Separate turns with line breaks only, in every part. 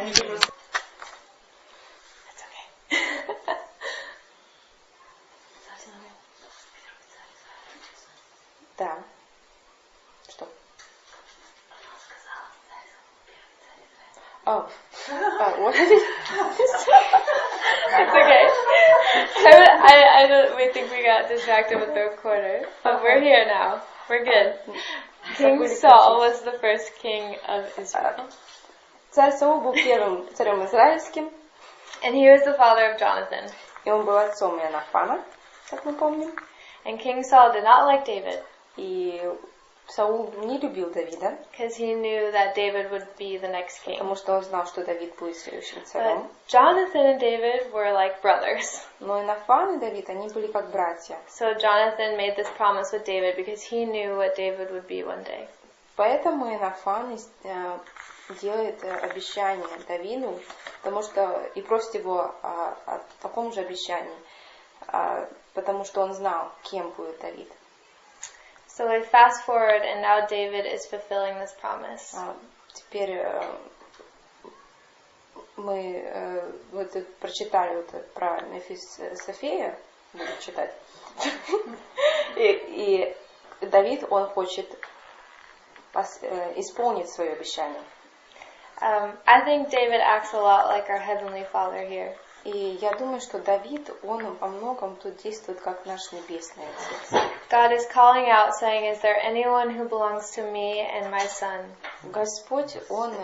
It's okay.
Да. Что? Oh. What?
It's okay. We think we got distracted with the recorder, but we're here now. We're good. King Saul was the first king of Israel.
Царь Саул был первым царем израильским.
And he was the father of Jonathan.
И он был отцом Иоаннафана, как мы помним.
And King Saul did not like David.
И Саул не любил Давида.
Because he knew that David would be the next king.
Потому что он знал, что Давид будет следующим царем.
But Jonathan and David were like brothers.
Но Иоаннафан и Давид, они были как братья.
So Jonathan made this promise with David because he knew what David would be one day.
Поэтому Иоаннафан делает обещание Давиду, потому что и просит его о таком же обещании, потому что он знал, кем будет Давид.
So we fast forward, and now David is fulfilling this promise.
Теперь мы прочитали про Мефисофея, буду читать, и Давид, он хочет исполнить свое обещание.
I think David acts a lot like our Heavenly Father here.
И я думаю, что Давид, он во многом тут действует как наш Небесный Отец.
God is calling out, saying, "Is there anyone who belongs to me and my son?"
Господь, он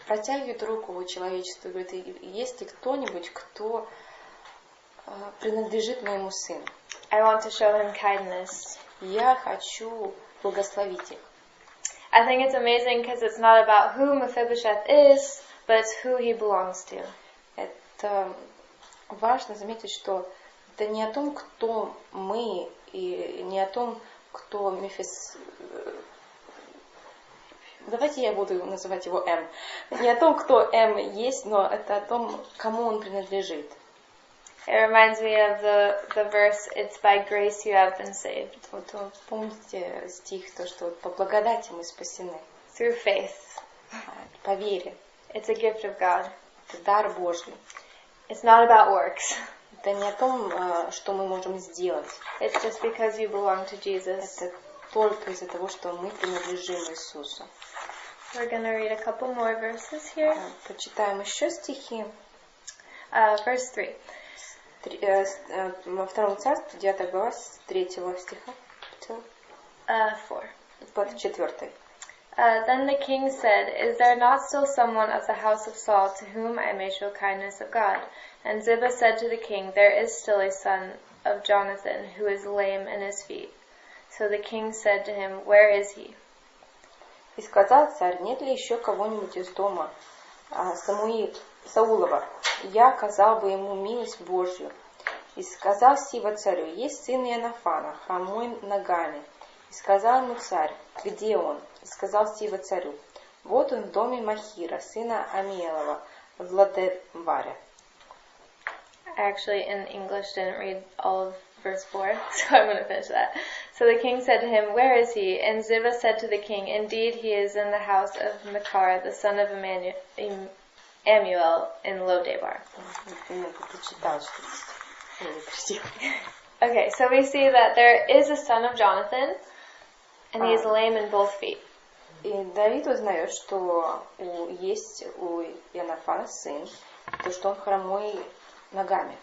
протягивает руку человечеству и говорит: есть ли кто-нибудь, кто принадлежит моему сыну?
I want to show him kindness.
Я хочу благословить их.
I think it's amazing because it's not about who Mephibosheth is, but it's who he belongs to.
Это важно заметить, что это не о том, кто мы, и не о том, кто Давайте я буду называть его М. Не о том, кто М есть, но это о том, кому он принадлежит.
It reminds me of the verse, "It's by grace you have been saved."
Вот помните стих, то, что по благодати мы спасены.
Through faith.
По вере.
It's a gift of God.
Это дар Божий.
It's not about works.
Это не о том, что мы можем сделать.
It's just because you belong to Jesus.
Это только из-за того, что мы принадлежим Иисусу.
We're going to read a couple more verses here.
Почитаем еще стихи.
Verse 3.
Во втором царстве, 9 глава, с 3 стиха.
4.
4.
Then the king said, "Is there not still someone of the house of Saul to whom I may show kindness of God?" And Ziba said to the king, "There is still a son of Jonathan who is lame in his feet." So the king said to him, "Where is he?"
И сказал царь: нет ли еще кого-нибудь из дома Саулова? Я оказал бы ему милость Божью. И сказал Сива царю: есть сын Иоаннафана, хромой ногами. И сказал ему царь: где он? И сказал Сива царю: вот он в доме Махира, сына Амиелова, в Лодеваре.
I actually in English didn't read all of verse 4, so I'm going to finish that. So the king said to him, "Where is he?" And Ziba said to the king, "Indeed, he is in the house of Machar, the son of Ammiel, in Lodebar." Okay, so we see that there is a son of Jonathan, and he is lame in both feet.
И Давид узнает, что есть у Иоаннафана сын, то что он хромой ногами.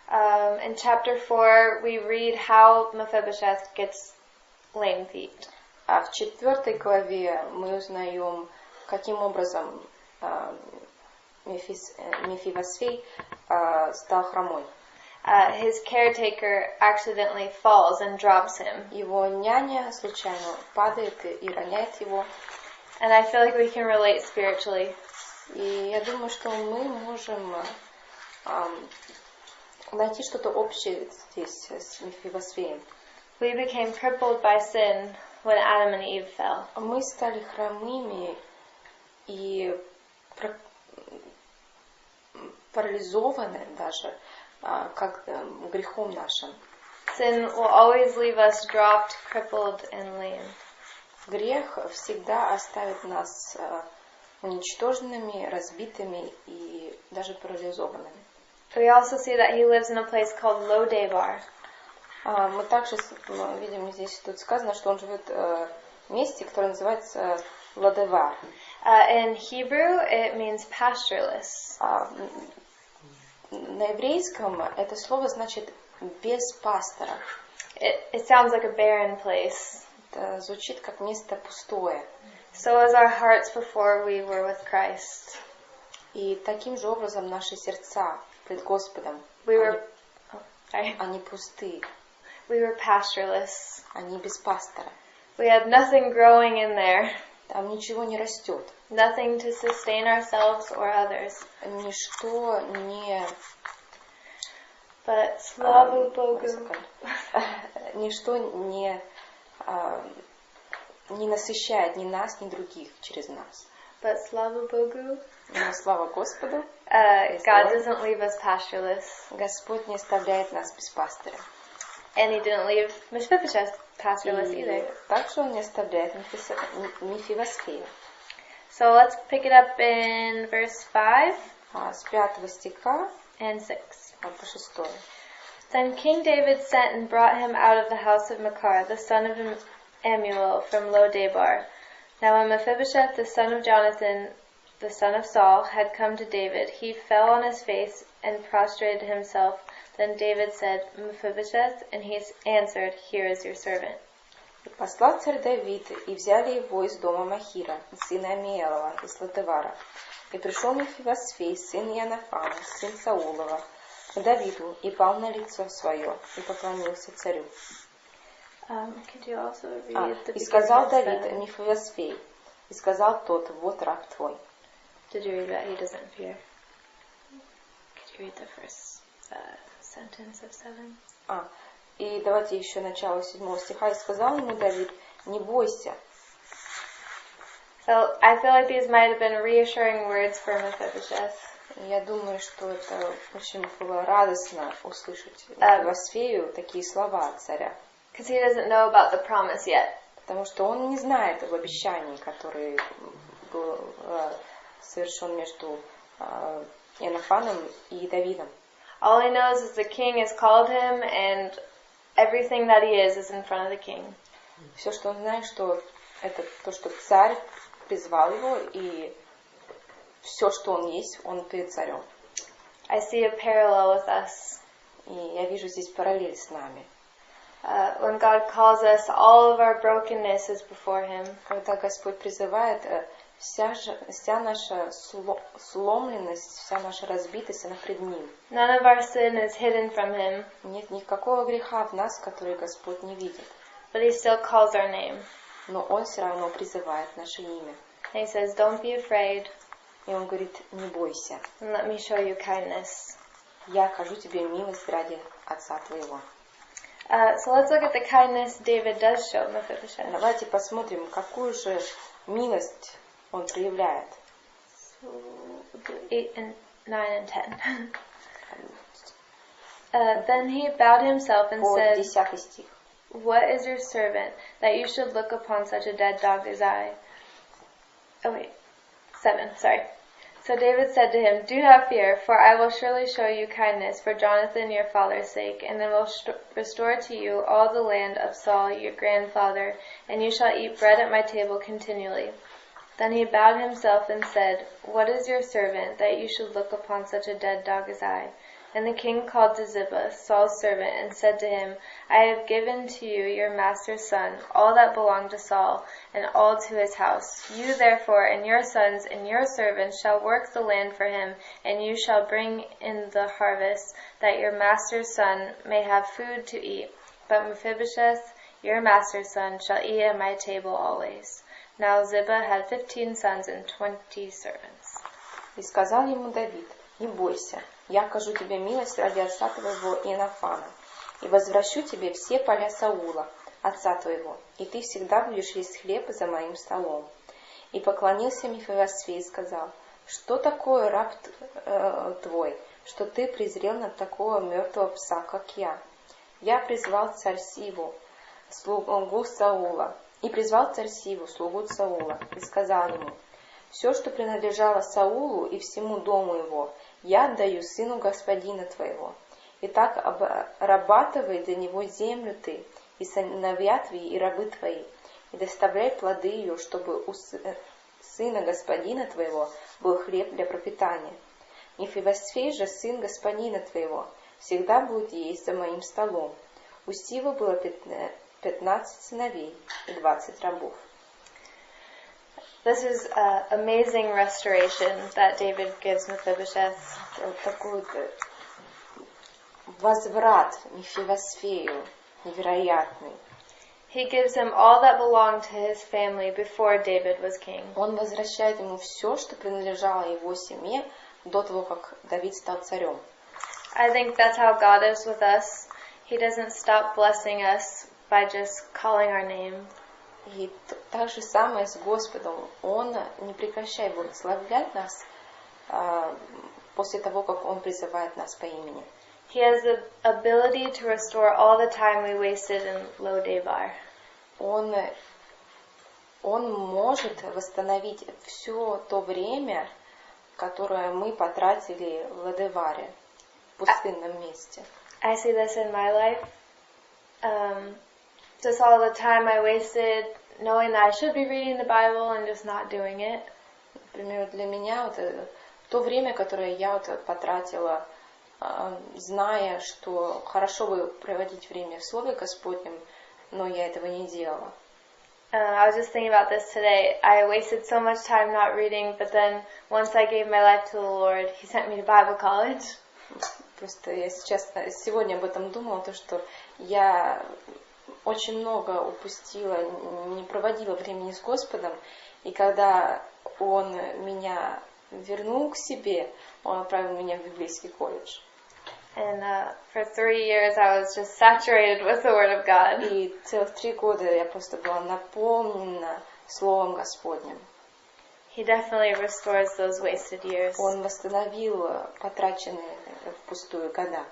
In chapter 4, we read how Mephibosheth gets lame feet.
А в 4 главе мы узнаем, каким образом Мефивосфей стал хромой.
His caretaker accidentally falls and drops him.
Его няня случайно падает и роняет его.
And I feel like we can relate spiritually.
И я думаю, что мы можем найти что-то общее здесь с Мефивосфеем.
We became crippled by sin when Adam and Eve fell.
Мы стали хромыми и парализованы даже как грехом нашим.
Sin will always leave us dropped, crippled, and lame.
Грех всегда оставит нас уничтоженными, разбитыми и даже парализованными.
We also see that he lives in a place called Lo-Debar.
Мы также видим здесь, тут сказано, что он живет в месте, которое называется Лодевар.
In Hebrew, it means pastureless.
На еврейском это слово значит без пастора.
It sounds like a barren place.
Это звучит как место пустое.
So was our hearts before we were with Christ.
И таким же образом наши сердца пред Господом, они пусты.
We were pastureless.
Они без пастора.
We had nothing growing in there.
Там ничего не растет.
Nothing to sustain ourselves or others.
Ничто не...
But слава Богу.
Ничто не насыщает ни нас, ни других через нас.
But слава Богу.
Но слава Господу.
God doesn't leave us pastureless.
Господь не оставляет нас без пастыря.
And He didn't leave Mephibosheth pastorless either.
Также Он не оставляет Мефивосфея.
So let's pick it up in verse 5
С 5 стиха
and 6.
по 6.
Then King David sent and brought him out of the house of Machir, the son of Ammiel, from Lo-Debar. Now when Mephibosheth, the son of Jonathan, the son of Saul, had come to David, he fell on his face and prostrated himself. Then David said, Mephibosheth, and he answered, Here is your servant.
И послал царь Давид, и взяли его из дома Махира, сына Амиелова, из Лодевара. И пришел Мефивосфей, сын Иоаннафана, сын Саулова, к Давиду, и пал на лицо свое, и поклонился царю. И сказал Давид Мефивосфей, и сказал тот, вот раб твой.
Did you read that? He doesn't fear. Could you read the first sentence of 7?
И давайте еще начало 7 стиха. И сказал ему Давид, не бойся.
So I feel like these might have been reassuring words for Mephibosheth.
Я думаю, что это очень было радостно услышать Мефивосфею такие слова от царя.
Because he doesn't know about the promise yet.
Потому что он не знает об обещании, которое был совершен между Иоаннафаном и Давидом.
All he knows is the king has called him, and everything that he is in front of the king.
Все, что он знает, что это то, что царь призвал его, и все, что он есть, он перед царем.
I see a parallel with us.
И я вижу здесь параллель с нами.
When God calls us, all of our brokenness is before Him.
Когда Господь призывает, вся наша сломленность, вся наша разбитость, она пред Ним.
None of our sin is hidden from Him.
Нет никакого греха в нас, который Господь не видит.
But He still calls our name.
Но Он все равно призывает наше имя.
And He says, "Don't be afraid."
И Он говорит, не бойся.
And let me show you kindness.
Я окажу тебе милость ради Отца твоего.
So let's look at the kindness David does show Mephibosheth.
Давайте посмотрим, какую же милость он проявляет.
8 and 9 and 10. Then he bowed himself and said,
10 стих.
What is your servant, that you should look upon such a dead dog as I? 7, sorry. So David said to him, Do not fear, for I will surely show you kindness for Jonathan your father's sake, and then will restore to you all the land of Saul your grandfather, and you shall eat bread at my table continually. Then he bowed himself and said, What is your servant, that you should look upon such a dead dog as I? And the king called to Ziba, Saul's servant, and said to him, I have given to you your master's son, all that belonged to Saul, and all to his house. You therefore and your sons and your servants shall work the land for him, and you shall bring in the harvest, that your master's son may have food to eat. But Mephibosheth, your master's son, shall eat at my table always. Now Ziba had 15 sons and 20 servants.
И сказал ему Давид, не бойся, я окажу тебе милость ради отца твоего Иоаннафана, и возвращу тебе все поля Саула, отца твоего, и ты всегда будешь есть хлеб за моим столом. И поклонился Мефивосфей и сказал, что такое раб твой, что ты презрел на такого мертвого пса, как я? Я призвал царь Сиву, слугу Саула, И призвал царь Сиву, слугу Саула, и сказал ему: все, что принадлежало Саулу и всему дому его, я отдаю сыну господина твоего. Итак, обрабатывай для него землю ты, и сыновья твои, и рабы твои, и доставляй плоды ее, чтобы у сына господина твоего был хлеб для пропитания. Мефибосфей же, сын господина твоего, всегда будет есть за моим столом. У Сива было 15 сыновей и 20 рабов.
This is amazing restoration that David gives Mephibosheth.
Такой возврат Мефибосфею невероятный.
He gives him all that belonged to his family before David was king.
Он возвращает ему все, что принадлежало его семье до того, как Давид стал царем.
I think that's how God is with us. He doesn't stop blessing us by just calling our name.
И так же самое с Господом. Он не прекращает благословлять нас после того, как Он призывает нас по имени.
He has the ability to restore all the time we wasted in Lo-Debar.
Он может восстановить все то время, которое мы потратили в Лодеваре, в пустынном месте.
I see this in my life. Just all the time I wasted knowing that I should be reading the Bible and just not doing it.
Например, для меня то время, которое я потратила, зная, что хорошо бы проводить время в Слове Господнем, но я этого не делала.
I was just thinking about this today. I wasted so much time not reading, but then once I gave my life to the Lord, He sent me to Bible college.
Просто я сегодня об этом думала, то, что я очень много упустила, не проводила времени с Господом, и когда Он меня вернул к себе, Он отправил меня в библейский колледж.
And for 3 years I was just saturated with the Word of God.
И целых 3 года я просто была наполнена Словом Господним.
He definitely restores those wasted years.
Он восстановил потраченные впустую года.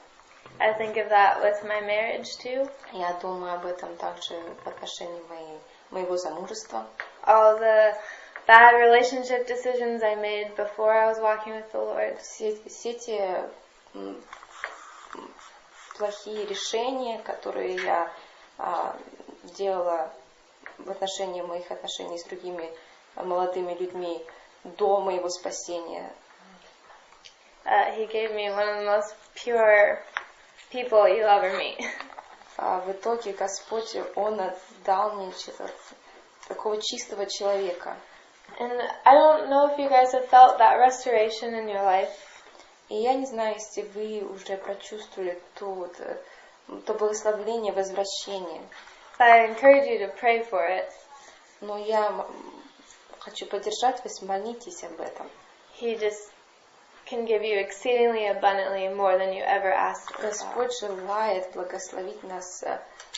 I think of that with my marriage too.
Я думаю об этом также в отношении моего замужества.
All the bad relationship decisions I made before I was walking with the Lord.
Все те плохие решения, которые я делала в отношении моих отношений с другими молодыми людьми до моего спасения.
He gave me one of the most pure people you'll ever meet.
В итоге Господь, Он отдал мне такого чистого человека.
And I don't know if you guys have felt that restoration in your life.
И я не знаю, если вы уже прочувствовали то благословение, возвращение.
I encourage you to pray for it.
Но я хочу поддержать вас, молитесь об этом.
He just can give you exceedingly abundantly more than you ever asked for.
Господь желает благословить нас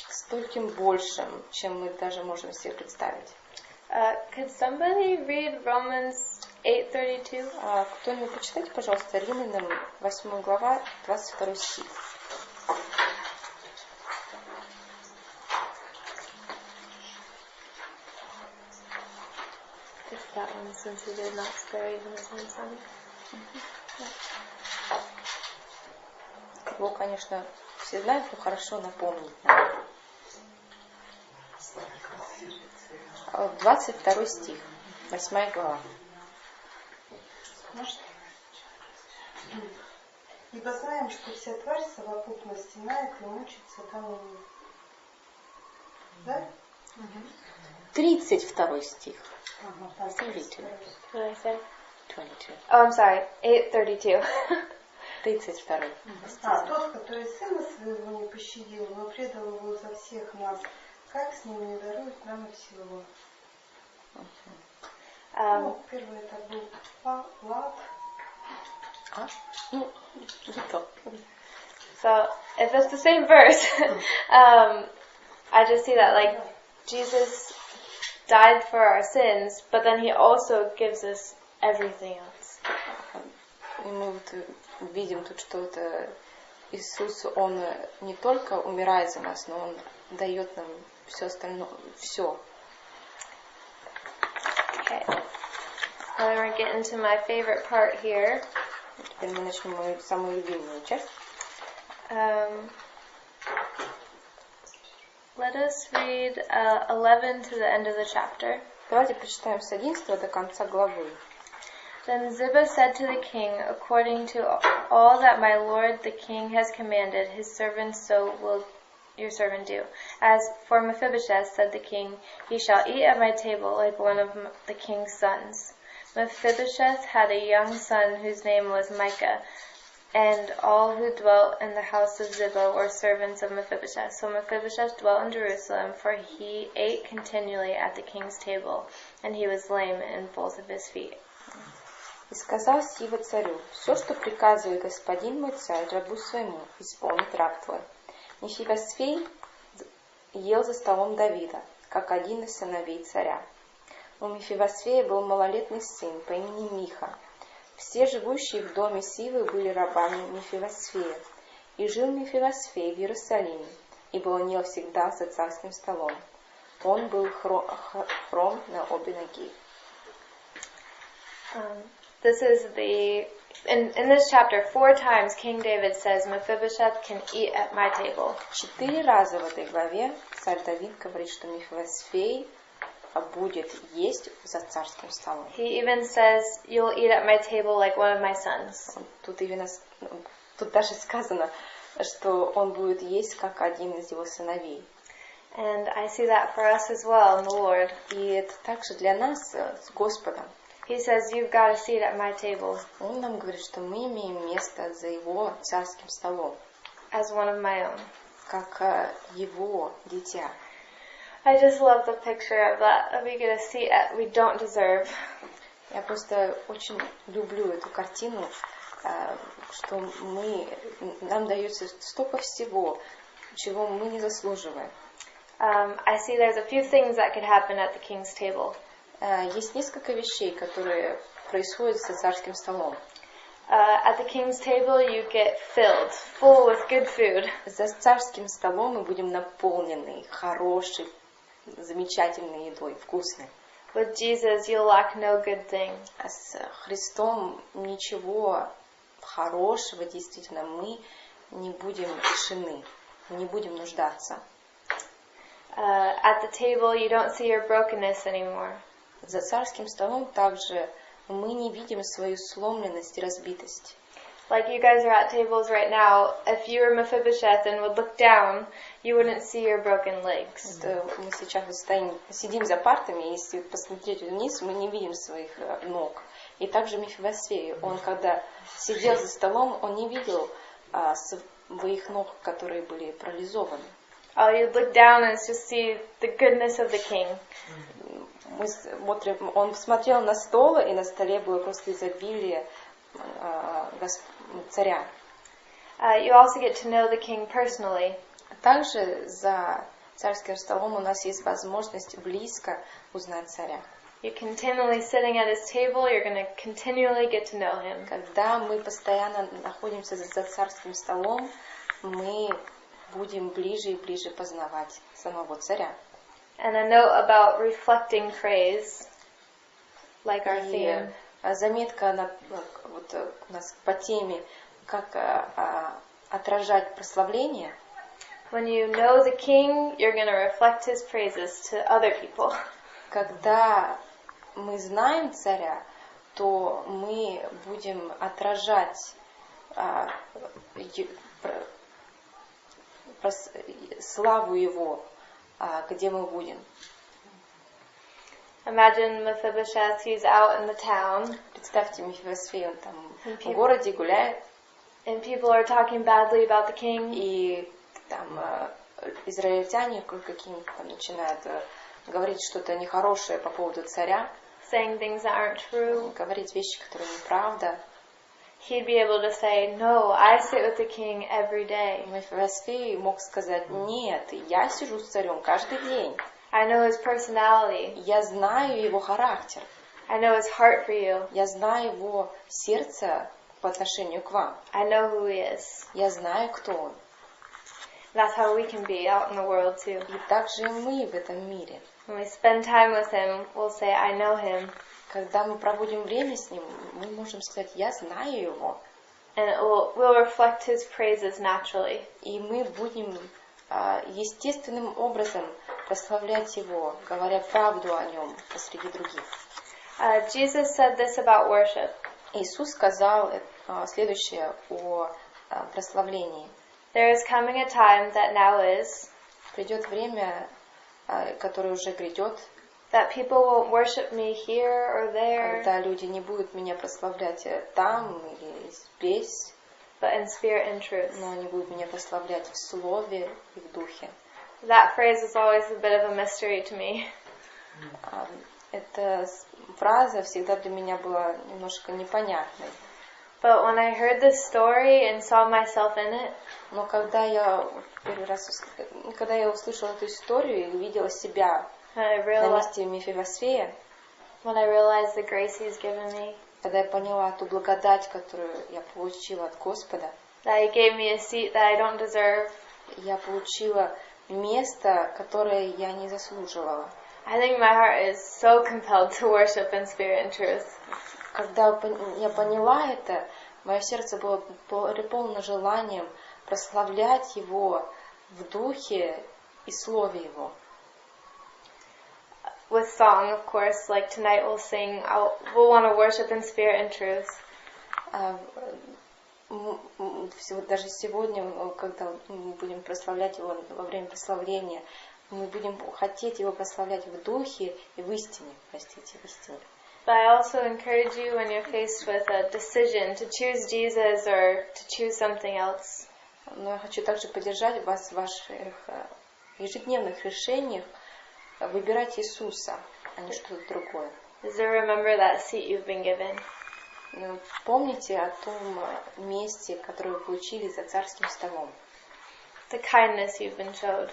стольким большим, чем мы даже можем себе представить.
Could somebody read Romans 8:32?
Кто-нибудь почитайте, пожалуйста, Римлянам 8 глава, 22 стих.
Just that one, since he did not spare even his own son.
Его, конечно, все знают, но хорошо напомнить надо. 22 стих, 8 глава.
Можно? Ибо знаем, что вся тварь совокупно стенает и мучится до ныне. Да?
32 стих.
32. What did I say?
22.
Oh, I'm sorry. 8:32.
32.
Тот, который сына своего не пощадил, но предал его за всех нас, как с ним не дарует нам и всего? Первый это был Лад.
So, if it's the same verse, I just see that like Jesus died for our sins, but then He also gives us everything else.
И мы вот видим тут, что это Иисус, Он не только умирает за нас, но Он дает нам все остальное, все.
Okay. So then we're getting to my favorite part here.
Теперь мы начнем мою самую любимую часть.
Let us read 11 to the end of the chapter.
Давайте прочитаем с 11 до конца главы.
Then Ziba said to the king, according to all that my lord the king has commanded his servants, so will your servant do. As for Mephibosheth, said the king, he shall eat at my table like one of the king's sons. Mephibosheth had a young son whose name was Micah, and all who dwelt in the house of Ziba were servants of Mephibosheth. So Mephibosheth dwelt in Jerusalem, for he ate continually at the king's table, and he was lame in both of his feet.
И сказал Сива царю: все, что приказывает господин мой царь рабу своему, исполнит раб твой. Мефибосфей ел за столом Давида, как один из сыновей царя. У Мефибосфея был малолетний сын по имени Миха. Все живущие в доме Сивы были рабами Мефибосфея. И жил Мефибосфей в Иерусалиме, ибо он ел всегда за царским столом. Он был хром на обе ноги.
This is in this chapter, 4 times King David says, Mephibosheth can eat at my table.
4 раза в этой главе царь Давид говорит, что Мефибосфей будет есть за царским столом.
He even says, you'll eat at my table like one of my sons.
Тут даже сказано, что он будет есть как один из его сыновей.
And I see that for us as well in the Lord.
И это также для нас с Господом.
He says, you've got a seat at my table.
Он нам говорит, что мы имеем место за его царским столом.
As one of my own.
Как его дитя.
I just love the picture of that we get a seat we don't deserve.
Я просто очень люблю эту картину, что нам дается столько всего, чего мы не заслуживаем.
I see there's a few things that could happen at the king's table.
Есть несколько вещей, которые происходят за царским столом.
At the king's table you get full with good food.
За царским столом мы будем наполнены хорошей, замечательной едой, вкусной.
With Jesus you'll lack no good thing.
А с Христом ничего хорошего, действительно, мы не будем лишены, не будем нуждаться.
At the table you don't see your brokenness anymore.
За царским столом также мы не видим свою сломленность и разбитость.
Like you guys are at tables right now, if you were Mephibosheth and would look down, you wouldn't see your broken legs.
Мы сейчас сидим за партами, и если посмотреть вниз, мы не видим своих ног. И также Мефибосфей, он когда сидел за столом, он не видел своих ног, которые были парализованы.
You'd look down and just see the goodness of the king.
Он смотрел на стол, и на столе было просто изобилие царя.
You also get to know the king personally.
Также за царским столом у нас есть возможность близко узнать царя.
You're continually sitting at his table, you're going to continually get to know him.
Когда мы постоянно находимся за царским столом, мы будем ближе и ближе познавать самого царя.
And a note about reflecting praise, like our theme.
Заметка вот у нас по теме, как отражать прославление.
When you know the king, you're going to reflect his praises to other people.
Когда мы знаем царя, то мы будем отражать славу его, где мы будем.
Imagine Mephibosheth, he's out in the town.
Представьте, Мефибосфей, он там в городе гуляет.
And people are talking badly about the king.
И там израильтяне какие-нибудь там начинают говорить что-то нехорошее по поводу царя.
Saying things that aren't true.
Говорить вещи, которые неправда.
He'd be able to say, no, I sit with the king every day.
Мефибосфей мог сказать, нет, я сижу с царем каждый день.
I know his personality.
Я знаю его характер.
I know his heart for you.
Я знаю его сердце по отношению к вам.
I know who he is.
Я знаю, кто он.
That's how we can be out in the world too.
И также и мы в этом мире.
When we spend time with Him, we'll say, I know Him.
Когда мы проводим время с Ним, мы можем сказать, я знаю Его.
And we'll reflect His praises naturally.
И мы будем естественным образом прославлять Его, говоря правду о Нем посреди других.
Jesus said this about worship.
Иисус сказал следующее о прославлении.
There is coming a time that now is.
Придет время, которое уже грядет.
That people won't worship me here or there.
Когда люди не будут меня прославлять там или здесь.
But in spirit and truth.
Но они будут меня прославлять в слове и в духе.
That phrase is always a bit of a mystery to me.
Эта фраза всегда для меня была немножко непонятной.
But when I heard this story and saw myself in it,
но когда я услышала эту историю и увидела себя на месте Мефибосфея,
when I realized the grace He's given me,
когда я поняла ту благодать, которую я получила от Господа,
that He gave me a seat that I don't deserve,
я получила место, которое я не заслуживала.
I think my heart is so compelled to worship in spirit and truth.
Когда я поняла это, мое сердце было переполнено желанием прославлять Его в духе и слове Его.
With song, of course, like tonight we'll sing, we'll want to worship in spirit and truth.
Даже сегодня, когда мы будем прославлять Его во время прославления, мы будем хотеть Его прославлять в духе и в истине, в истине.
But I also encourage you when you're faced with a decision to choose Jesus or to choose something else.
Но я хочу также поддержать вас в ваших ежедневных решениях выбирать Иисуса, а не что-то другое.
So remember that seat you've been given.
Помните о том месте, которое вы получили за царским столом.
The kindness you've been showed.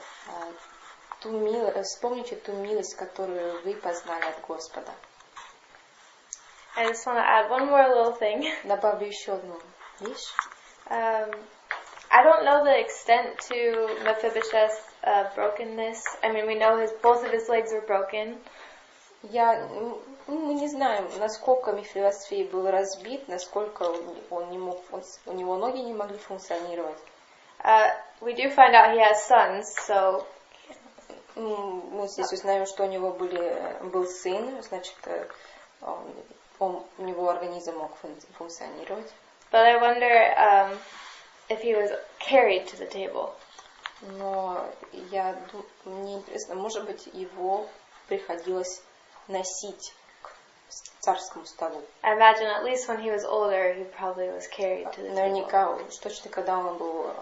Вспомните ту милость, которую вы познали от Господа.
I just want to add one more little thing.
Добавлю еще одну вещь.
I don't know the extent to Mephibosheth's brokenness. I mean, we know both of his legs were broken.
Мы не знаем, насколько Мефибосфей был разбит, насколько у него ноги не могли функционировать.
We do find out he has sons, so.
Мы здесь узнаем, что у него был сын, значит, у него организм мог функционировать.
But I wonder if he was carried to the table.
Но мне интересно, может быть, его приходилось носить к царскому столу.
I imagine at least when he was older, he probably was carried to the table.
Наверняка, точно когда он был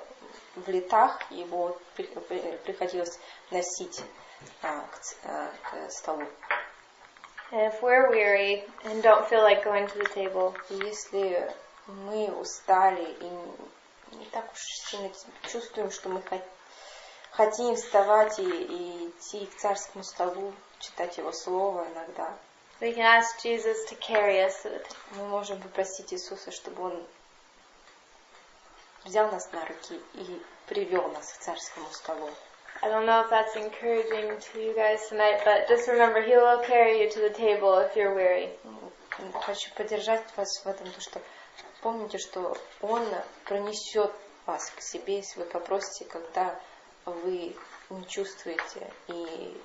в летах, его приходилось носить к столу.
And if we're weary and don't feel like going to the table,
если мы устали и не так уж сильно чувствуем, что мы хотим вставать и идти к царскому столу, читать Его Слово иногда,
we can ask Jesus to carry us to the table.
Мы можем попросить Иисуса, чтобы Он взял нас на руки и привел нас к царскому столу.
I don't know if that's encouraging to you guys tonight, but just remember, He will carry you to the table if you're weary.
Хочу поддержать вас в этом, то что помните, что Он пронесет вас к себе, если вы попросите, когда вы не чувствуете и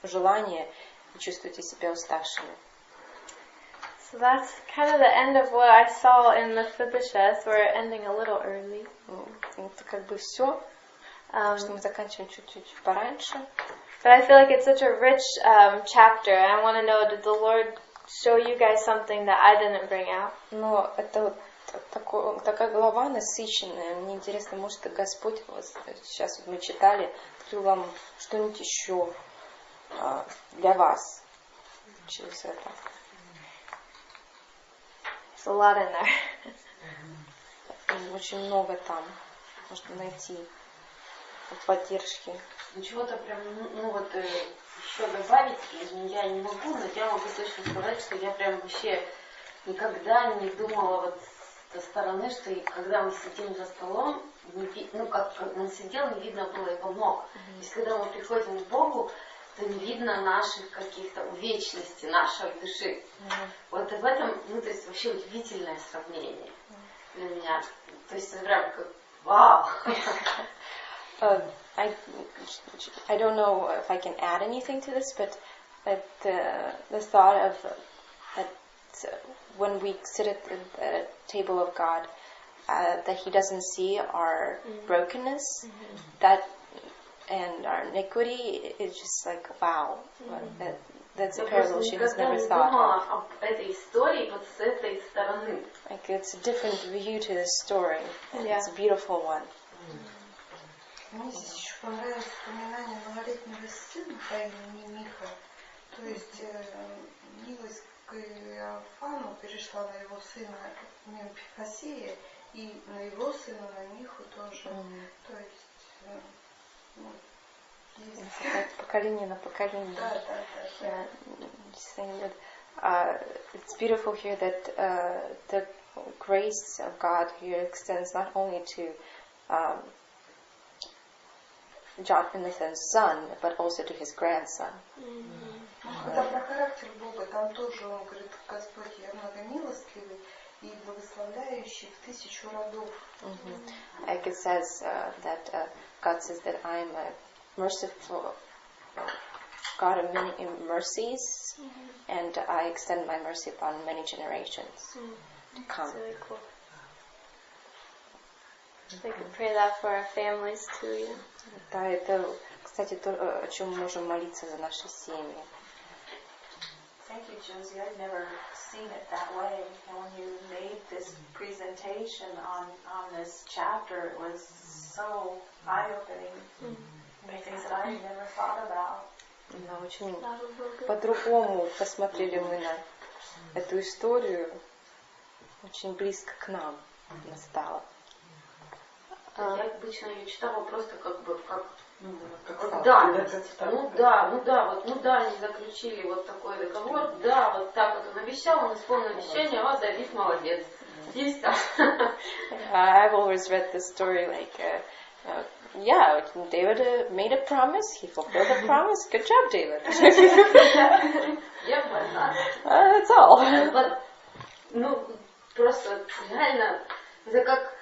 желание и чувствуете себя уставшими.
So that's kind of the end of what I saw in Mephibosheth. We're ending a little early.
Это как бы все. Что мы заканчиваем чуть-чуть пораньше.
But I feel like it's such a rich chapter. I want to know, did the Lord show you guys something that I didn't bring out?
Но это вот такая глава насыщенная. Мне интересно, может, Господь, сейчас вот мы читали, открыл вам что-нибудь еще для вас через это.
There's a lot in there.
Очень много там можно найти поддержки.
Чего-то прям, еще добавить я не могу, но я могу точно сказать, что я прям вообще никогда не думала вот со стороны, что когда мы сидим за столом, как он сидел, не видно было его ног. То есть, когда мы приходим к Богу, то не видно наших каких-то вечности, нашей души. Вот в этом, то есть вообще удивительное сравнение для меня. То есть это прям как вау.
I don't know if I can add anything to this, but the thought of when we sit at the table of God, that He doesn't see our brokenness, that and our iniquity is just like wow. That's a parable she has never thought of.
Об этой истории вот с этой стороны.
Like it's a different view to the story. It's a beautiful one.
Мне здесь еще понравилось вспоминание малолетнего сына по имени Миха. То есть милость к Иоанну перешла на его сына Мемфисея и на его сына, на Миху тоже. То есть
поколение на поколение.
Да.
Saying that it's beautiful here that the grace of God here extends not only to Jonathan's son, but also to his grandson.
Когда про характер Бога, там тоже он говорит, Господь, я многомилостливый и благословляющий в 1000 родов.
Like it says that God says that I am a merciful God of many mercies, and I extend my mercy upon many generations to come.
That's really cool. We can pray that for our families too. Yeah.
Да, это, кстати, то, о чем мы можем молиться за наши семьи.
Thank you, Josie. I've never seen it that way. And when you made this presentation on this chapter, it was so eye-opening. Things that I never thought about.
Да, очень по-другому посмотрели мы на эту историю. Очень близко к нам настало.
Я обычно ее читала просто как данность. Они заключили вот такой договор, вот так вот он обещал, он исполнил обещание, Давид молодец. Есть там.
I've always read the story like, David made a promise, he fulfilled the promise, good job, David. That's all.
Просто реально, это как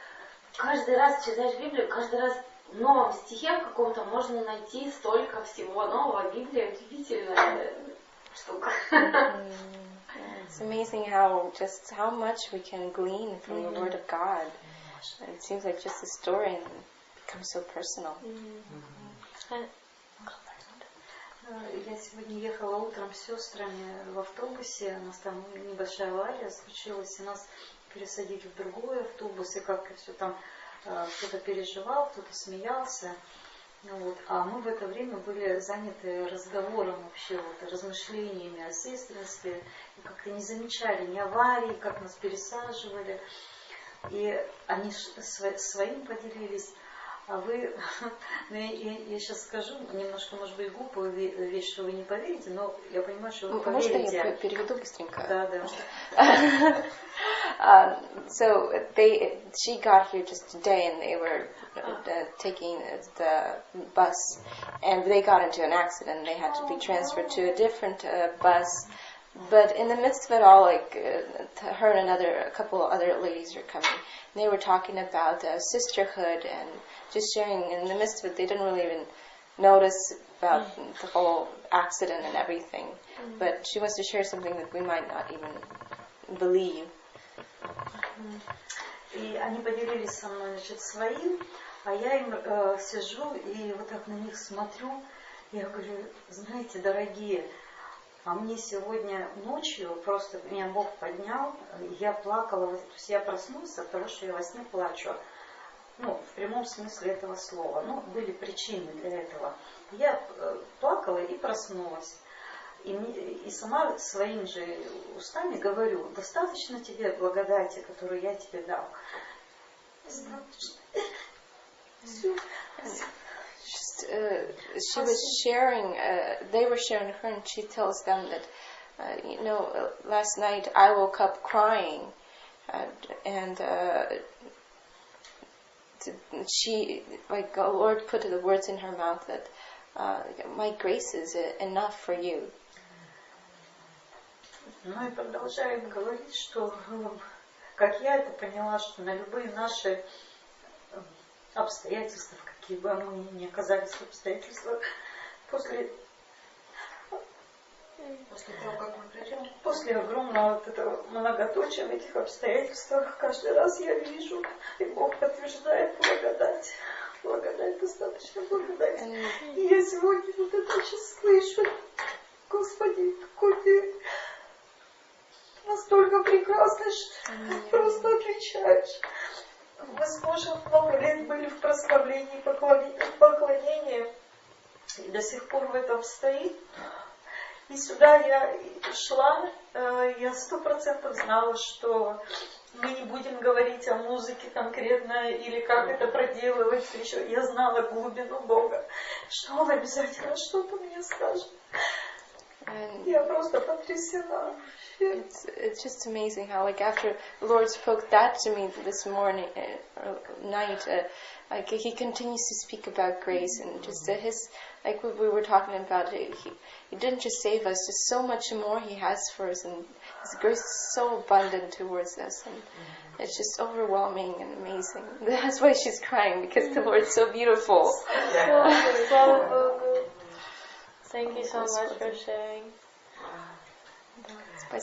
каждый раз читаешь Библию, каждый раз в новом стихе в каком-то можно найти столько всего нового. Библия удивительная штука.
It's amazing how much we can glean from the Word of God. It seems like just a story and it becomes so personal.
Я сегодня ехала утром с сестрами в автобусе, у нас там небольшая авария случилась, и нас пересадили в другой автобус, и как все там, кто-то переживал, кто-то смеялся. А мы в это время были заняты разговором вообще, размышлениями о сестринстве, и как-то не замечали ни аварии, как нас пересаживали. И они своим поделились. А вы, я сейчас скажу, немножко, может быть, глупую вещь, что вы не поверите, но я понимаю, что вы поверите.
Можно я переведу быстренько?
Да.
So she got here just today, and they were taking the bus, and they got into an accident. They had to be transferred to a different bus. But in the midst of it all, her and a couple other ladies were coming. And they were talking about sisterhood and just sharing. In the midst of it, they didn't really even notice about the whole accident and everything. But she wants to share something that we might not even believe.
И они поделились со мной, своим, а я им сижу и вот так на них смотрю. Я говорю, знаете, дорогие, а мне сегодня ночью просто меня Бог поднял, я плакала, то есть я проснулась от того, что я во сне плачу. В прямом смысле этого слова. Были причины для этого. Я плакала и проснулась. И сама своими же устами говорю, достаточно тебе благодати, которую я тебе дал.
She was sharing, they were sharing her, and she tells them that, last night I woke up crying, and like the Lord put the words in her mouth that my grace is enough for you.
Ну и продолжаем говорить, что, как я это поняла, что на любые наши обстоятельства, какие бы мы ни оказались в обстоятельствах, после того, как мы придем, после огромного вот этого многоточия в этих обстоятельствах, каждый раз я вижу, и Бог подтверждает благодать. Благодать, достаточно благодать. И я сегодня вот это сейчас слышу. Господи, какой ты настолько прекрасный, что просто отвечаешь. Мы с мужем много лет были в прославлении, поклонении, и до сих пор в этом стоит. И сюда я шла, я 100% знала, что мы не будем говорить о музыке конкретно или как это проделывать. Еще я знала глубину Бога, что Он обязательно что-то мне скажет. Я просто потрясена.
It's just amazing how, like, after the Lord spoke that to me this morning, night, like He continues to speak about grace and just His, like what we were talking about. He didn't just save us; just so much more He has for us, and His grace is so abundant towards us, and it's just overwhelming and amazing. That's why she's crying, because the Lord's so beautiful.
Thank you so much for sharing.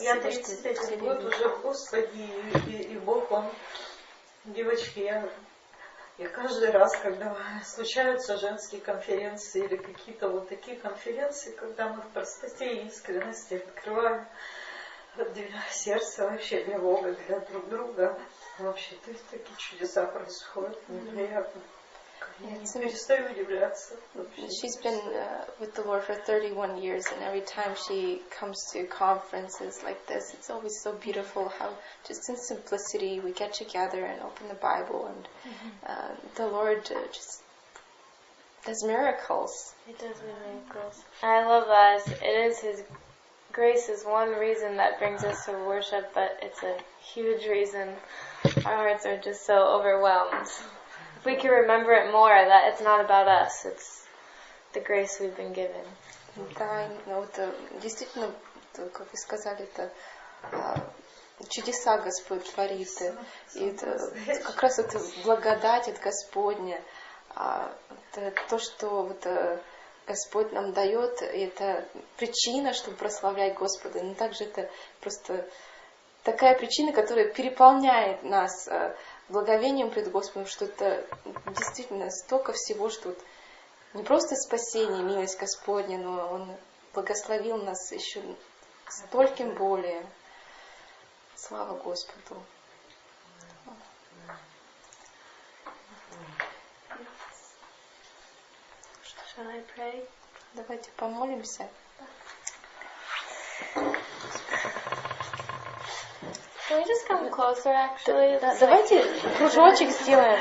Я 35 год уже в Господе, и Бог, Он, девочки, я каждый раз, когда случаются женские конференции или какие-то вот такие конференции, когда мы в простоте и искренности открываем сердце вообще для Бога, для друг друга, вообще такие чудеса происходят, невероятно.
She's been with the Lord for 31 years, and every time she comes to conferences like this, it's always so beautiful how just in simplicity we get together and open the Bible, and the Lord just does miracles.
He does miracles. I love that. It is His grace is one reason that brings us to worship, but it's a huge reason. Our hearts are just so overwhelmed. If we can remember it more, that it's not about us, it's the grace we've been given.
Да, вот действительно, как вы сказали, это чудеса Господь творит, и это как раз это благодать от Господня, это то, что вот Господь нам дает, и это причина, чтобы прославлять Господа, но также это просто такая причина, которая переполняет нас благовением пред Господом, что это действительно столько всего, что вот не просто спасение, милость Господня, но Он благословил нас еще стольким более. Слава Господу.
Shall I pray?
Давайте помолимся.
Can we just come closer, actually?
Давайте кружочек сделаем.